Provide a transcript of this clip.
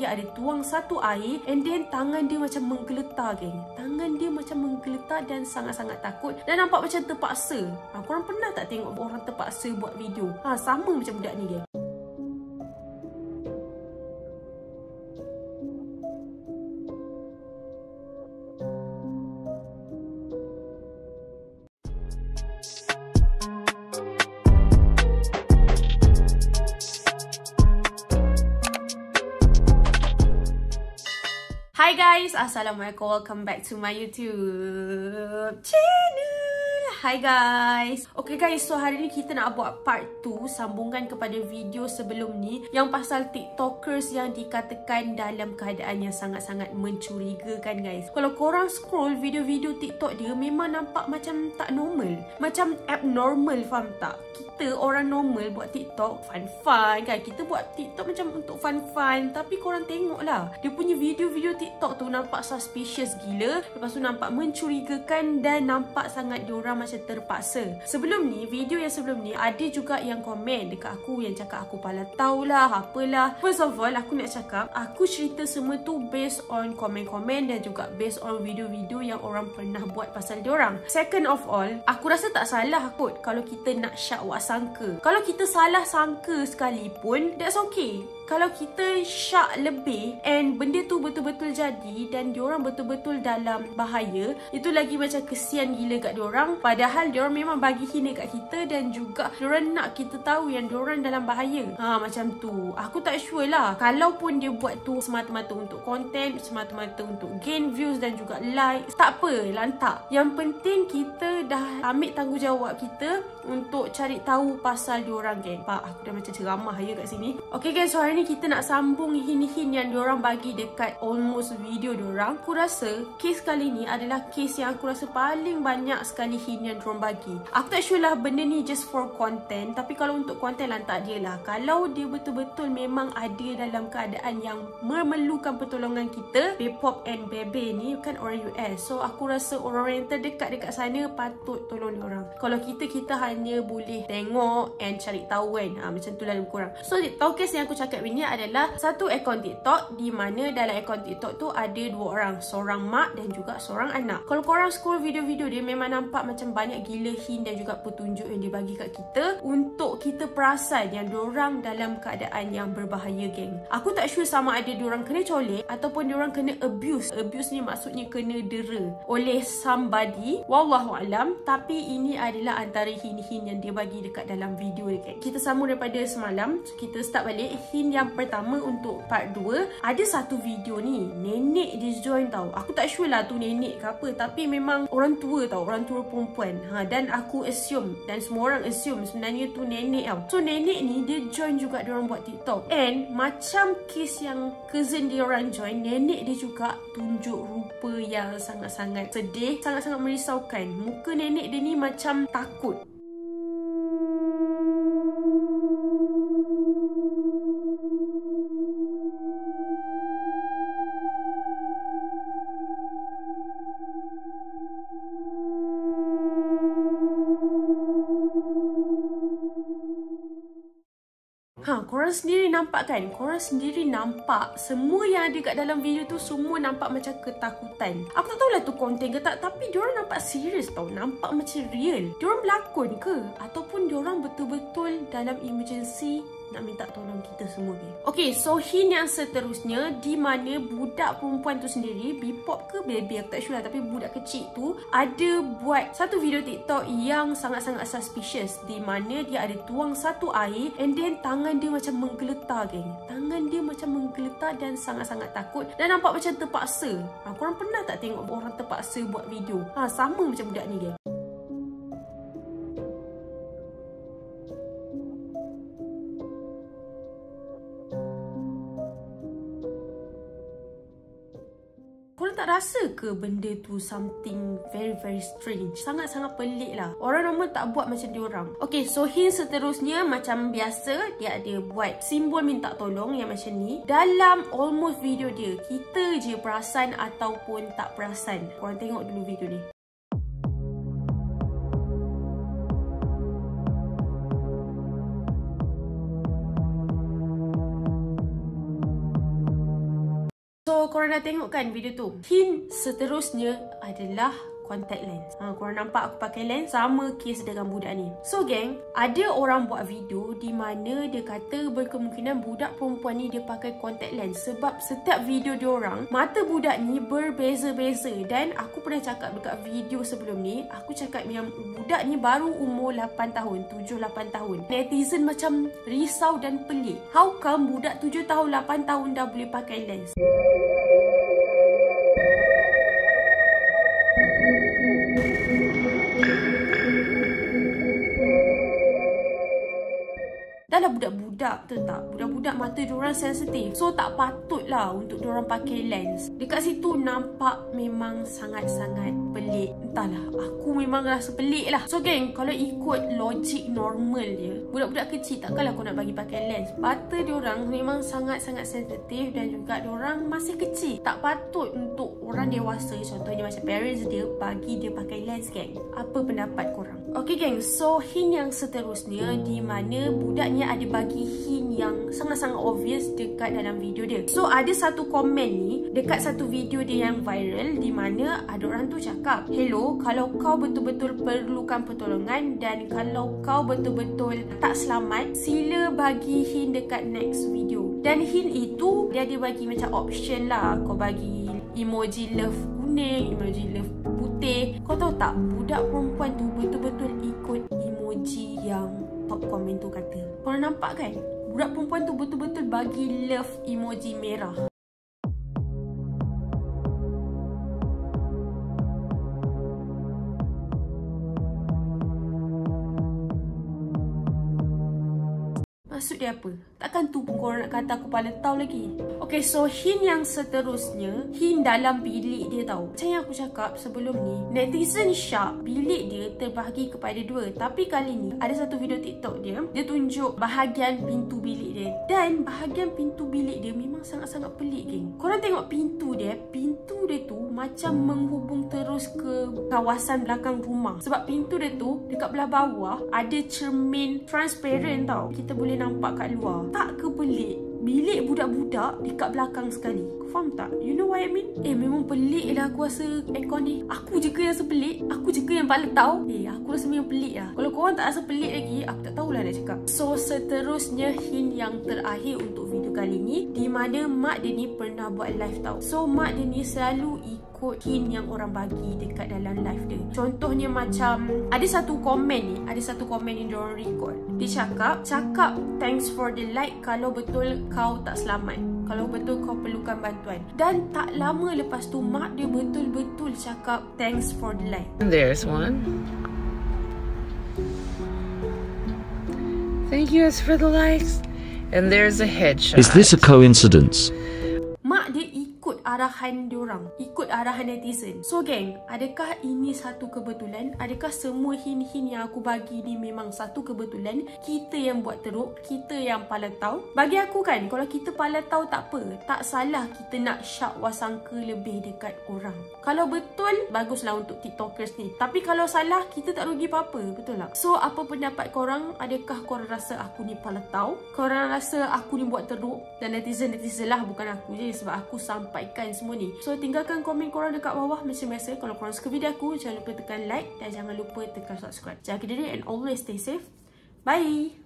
dia ada tuang satu air, and then tangan dia macam menggeletar, geng. Tangan dia macam menggeletar dan sangat-sangat takut dan nampak macam terpaksa. Korang pernah tak tengok orang terpaksa buat video? Sama macam budak ni, geng. Hi guys, Assalamualaikum, welcome back to my YouTube channel. Hi guys. Okay guys, so hari ni kita nak buat part 2 sambungan kepada video sebelum ni yang pasal TikTokers yang dikatakan dalam keadaan yang sangat-sangat mencurigakan, guys. Kalau korang scroll video-video TikTok dia, memang nampak macam tak normal, macam abnormal, faham tak? Kita orang normal buat TikTok fun-fun kan, kita buat TikTok macam untuk fun-fun, tapi korang tengoklah dia punya video-video TikTok tu nampak suspicious gila, lepas tu nampak mencurigakan dan nampak sangat diorang macam terpaksa. Sebelum ni, video yang sebelum ni, ada juga yang komen dekat aku yang cakap aku pala taulah, apalah. First of all, aku nak cakap, aku cerita semua tu based on komen-komen dan juga based on video-video yang orang pernah buat pasal diorang. Second of all, aku rasa tak salah kot kalau kita nak syak wak sangka. Kalau kita salah sangka sekalipun, that's okay. Kalau kita syak lebih and benda tu betul-betul jadi dan diorang betul-betul dalam bahaya, itu lagi macam kesian gila kat diorang. Padahal diorang memang bagi hina kat kita dan juga diorang nak kita tahu yang diorang dalam bahaya. Macam tu. Aku tak sure lah. Kalaupun dia buat tu semata-mata untuk konten, semata-mata untuk gain views dan juga likes, tak apa, lantak. Yang penting kita dah ambil tanggungjawab kita untuk cari tahu pasal diorang, geng. Pak, aku dah macam ceramah ya kat sini. Okay guys, so hari ni kita nak sambung hin-hin yang diorang bagi dekat almost video diorang. Aku rasa kes kali ni adalah kes yang aku rasa paling banyak sekali hin yang diorang bagi. Aku tak sure lah benda ni just for content, tapi kalau untuk content lantak dia lah. Kalau dia betul-betul memang ada dalam keadaan yang memerlukan pertolongan kita, Bepop and Bebe ni kan orang US, so aku rasa orang yang terdekat dekat sana patut tolong diorang. Kalau kita hanya boleh tengok and cari tahu kan, macam tu lah lebih kurang. So TikTokers yang aku cakap ini adalah satu akaun TikTok, di mana dalam akaun TikTok tu ada dua orang, seorang mak dan juga seorang anak. Kalau korang scroll video-video dia, memang nampak macam banyak gila hint dan juga petunjuk yang dia bagi kat kita untuk kita perasan yang diorang dalam keadaan yang berbahaya, geng. Aku tak sure sama ada diorang kena colek ataupun diorang kena abuse. Abuse ni maksudnya kena dera oleh somebody, wallahualam. Tapi ini adalah antara hint-hint yang dia bagi dekat dalam video dia, geng. Kita sambung daripada semalam, kita start balik. Hint yang pertama untuk part 2, ada satu video ni nenek dia join tau. Aku tak sure lah tu nenek ke apa, tapi memang orang tua tau, orang tua perempuan. Dan aku assume dan semua orang assume sebenarnya tu nenek tau. So nenek ni dia join juga diorang buat TikTok, and macam kes yang cousin dia orang join, nenek dia juga tunjuk rupa yang sangat-sangat sedih, sangat-sangat merisaukan. Muka nenek dia ni macam takut. Korang sendiri nampak kan? Korang sendiri nampak semua yang ada kat dalam video tu, semua nampak macam ketakutan. Aku tak tahulah tu konten ke tak, tapi diorang nampak serius tau. Nampak macam real. Diorang berlakon ke? Ataupun diorang betul-betul dalam emergency nak minta tolong kita semua, geng. Okay, so hint yang seterusnya, di mana budak perempuan tu sendiri, Bepop ke Baby, aku tak sure lah, tapi budak kecil tu ada buat satu video TikTok yang sangat-sangat suspicious, di mana dia ada tuang satu air and then tangan dia macam menggeletar, geng. Tangan dia macam menggeletar dan sangat-sangat takut dan nampak macam terpaksa. Korang pernah tak tengok orang terpaksa buat video? Sama macam budak ni, geng. Korang tak rasa ke benda tu something very strange? Sangat-sangat pelik lah. Orang normal tak buat macam diorang. Okay, so hint seterusnya macam biasa, dia ada buat simbol minta tolong yang macam ni. Dalam almost video dia, kita je perasan ataupun tak perasan. Korang tengok dulu video ni. korang dah tengok kan video tu? Hint seterusnya adalah contact lens. Korang nampak aku pakai lens, sama kes dengan budak ni. So geng, ada orang buat video di mana dia kata berkemungkinan budak perempuan ni dia pakai contact lens sebab setiap video dia orang mata budak ni berbeza-beza. Dan aku pernah cakap dekat video sebelum ni, aku cakap yang budak ni baru umur 8 tahun, 7-8 tahun. Netizen macam risau dan pelik. How come budak 7 tahun, 8 tahun dah boleh pakai lens? Dah lah budak-budak, betul tak? Budak-budak mata diorang sensitif. So tak patutlah untuk diorang pakai lens. Dekat situ nampak memang sangat-sangat pelik. Entahlah, aku memang rasa pelik lah. So geng, kalau ikut logik normal dia, budak-budak kecil takkanlah kau nak bagi pakai lens. Mata diorang memang sangat-sangat sensitif dan juga diorang masih kecil. Tak patut untuk orang dewasa, contohnya macam parents dia, bagi dia pakai lens geng. Apa pendapat korang? Okay geng, so hint yang seterusnya di mana budaknya ada bagi hint yang sangat-sangat obvious dekat dalam video dia. So ada satu komen ni dekat satu video dia yang viral di mana ada orang tu cakap, "Hello, kalau kau betul-betul perlukan pertolongan dan kalau kau betul-betul tak selamat, sila bagi hint dekat next video." Dan hint itu dia ada bagi macam option lah. Kau bagi emoji love kuning, emoji love putih. Kau tahu tak, budak perempuan tu betul-betul ikut emoji yang top komen tu kata. Korang nampak kan? Budak perempuan tu betul-betul bagi love emoji merah. Maksud dia apa? Takkan tu pun korang nak kata aku kepala tau lagi. Okay, so hint yang seterusnya, hint dalam bilik dia tau. Macam yang aku cakap sebelum ni, netizen sharp, bilik dia terbahagi kepada dua. Tapi kali ni, ada satu video TikTok dia, dia tunjuk bahagian pintu bilik dia. Dan bahagian pintu bilik dia memang sangat-sangat pelik geng. Korang tengok pintu dia tu macam menghubung terus ke kawasan belakang rumah. Sebab pintu dia tu, dekat belah bawah, ada cermin transparent tau. Kita boleh nampak kat luar. Tak ke pelik? Bilik budak-budak dekat belakang sekali. Kau faham tak? You know what I mean? Memang pelik lah aku rasa aircon ni. Aku je ke yang rasa pelik? Aku je ke yang paling tahu? Aku rasa memang pelik lah. Kalau korang tak rasa pelik lagi, aku tak tahulah nak cakap. So seterusnya hint yang terakhir untuk video kali ni, di mana mak dia ni pernah buat live tau. So mak dia ni selalu ikut hint yang orang bagi dekat dalam live dia. Contohnya macam ada satu komen yang diorang record. Dia cakap thanks for the light kalau betul kau tak selamat, kalau betul kau perlukan bantuan. Dan tak lama lepas tu mak dia betul-betul cakap thanks for the light. There's one. Thank you for the likes. And there's a headshot. Is this a coincidence? Mak dia ikut arahan diorang, ikut arahan netizen. So geng, adakah ini satu kebetulan? Adakah semua hint-hint yang aku bagi ni memang satu kebetulan? Kita yang buat teruk, kita yang pala tahu. Bagi aku kan, kalau kita pala tahu tak apa, tak salah kita nak syak wasangka lebih dekat orang. Kalau betul, baguslah untuk tiktokers ni. Tapi kalau salah, kita tak rugi apa-apa, betul tak? So apa pendapat korang? Adakah korang rasa aku ni pala tahu? Korang rasa aku ni buat teruk? Dan netizen lah, bukan aku je, sebab aku sampaikan semua ni. So tinggalkan komen korang dekat bawah macam biasa. Kalau korang suka video aku, jangan lupa tekan like dan jangan lupa tekan subscribe. Jaga diri and always stay safe. Bye.